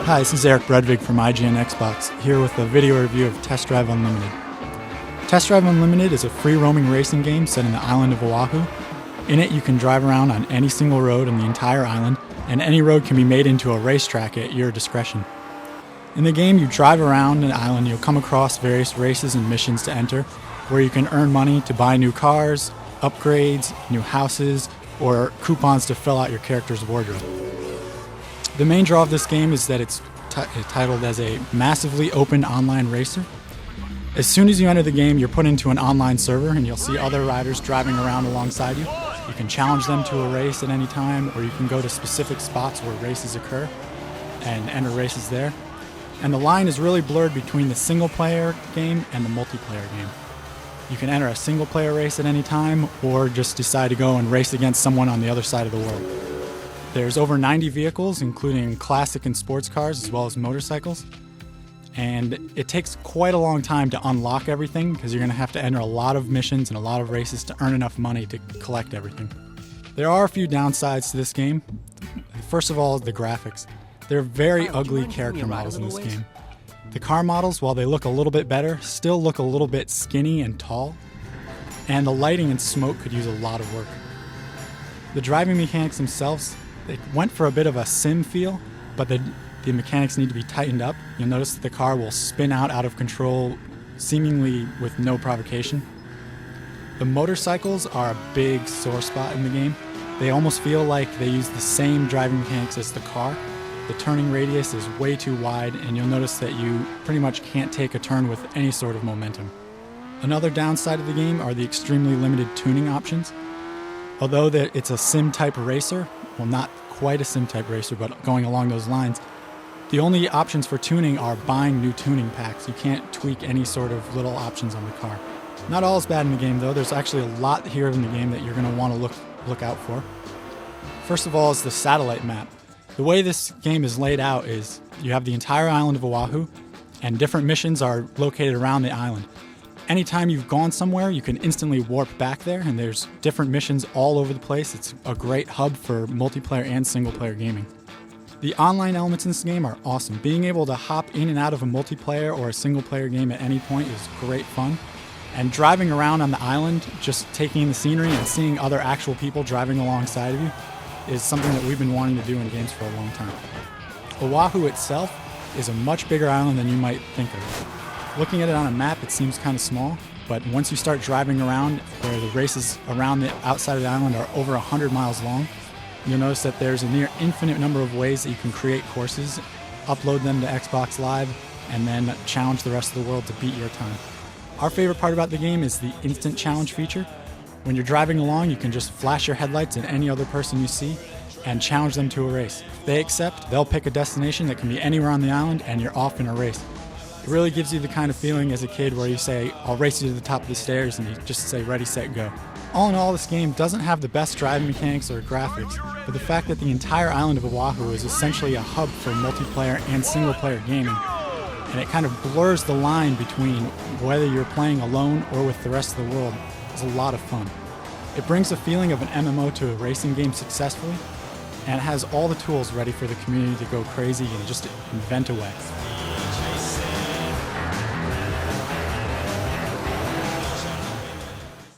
Hi, this is Eric Bredvig from IGN Xbox, here with a video review of Test Drive Unlimited. Test Drive Unlimited is a free roaming racing game set in the island of Oahu. In it, you can drive around on any single road on the entire island, and any road can be made into a racetrack at your discretion. In the game, you drive around an island, you'll come across various races and missions to enter, where you can earn money to buy new cars, upgrades, new houses, or coupons to fill out your character's wardrobe. The main draw of this game is that it's titled as a massively open online racer. As soon as you enter the game, you're put into an online server and you'll see other riders driving around alongside you. You can challenge them to a race at any time, or you can go to specific spots where races occur and enter races there. And the line is really blurred between the single player game and the multiplayer game. You can enter a single player race at any time, or just decide to go and race against someone on the other side of the world. There's over 90 vehicles, including classic and sports cars, as well as motorcycles. And it takes quite a long time to unlock everything, because you're going to have to enter a lot of missions and a lot of races to earn enough money to collect everything. There are a few downsides to this game. First of all, the graphics. There are very ugly character models in this game. The car models, while they look a little bit better, still look a little bit skinny and tall. And the lighting and smoke could use a lot of work. The driving mechanics themselves, they went for a bit of a sim feel, but the mechanics need to be tightened up. You'll notice that the car will spin out of control, seemingly with no provocation. The motorcycles are a big sore spot in the game. They almost feel like they use the same driving mechanics as the car. The turning radius is way too wide, and you'll notice that you pretty much can't take a turn with any sort of momentum. Another downside of the game are the extremely limited tuning options. Although it's a sim-type racer, well, not quite a sim-type racer, but going along those lines, the only options for tuning are buying new tuning packs. You can't tweak any sort of little options on the car. Not all is bad in the game, though. There's actually a lot here in the game that you're going to want to look out for. First of all is the satellite map. The way this game is laid out is you have the entire island of Oahu, and different missions are located around the island. Anytime you've gone somewhere, you can instantly warp back there, and there's different missions all over the place. It's a great hub for multiplayer and single-player gaming. The online elements in this game are awesome. Being able to hop in and out of a multiplayer or a single-player game at any point is great fun. And driving around on the island, just taking in the scenery and seeing other actual people driving alongside of you is something that we've been wanting to do in games for a long time. Oahu itself is a much bigger island than you might think of. Looking at it on a map, it seems kind of small, but once you start driving around, where the races around the outside of the island are over 100 miles long, you'll notice that there's a near infinite number of ways that you can create courses, upload them to Xbox Live, and then challenge the rest of the world to beat your time. Our favorite part about the game is the instant challenge feature. When you're driving along, you can just flash your headlights at any other person you see and challenge them to a race. If they accept, they'll pick a destination that can be anywhere on the island, and you're off in a race. It really gives you the kind of feeling as a kid where you say, I'll race you to the top of the stairs, and you just say, ready, set, go. All in all, this game doesn't have the best driving mechanics or graphics, but the fact that the entire island of Oahu is essentially a hub for multiplayer and single-player gaming, and it kind of blurs the line between whether you're playing alone or with the rest of the world, is a lot of fun. It brings a feeling of an MMO to a racing game successfully, and it has all the tools ready for the community to go crazy and just invent a way.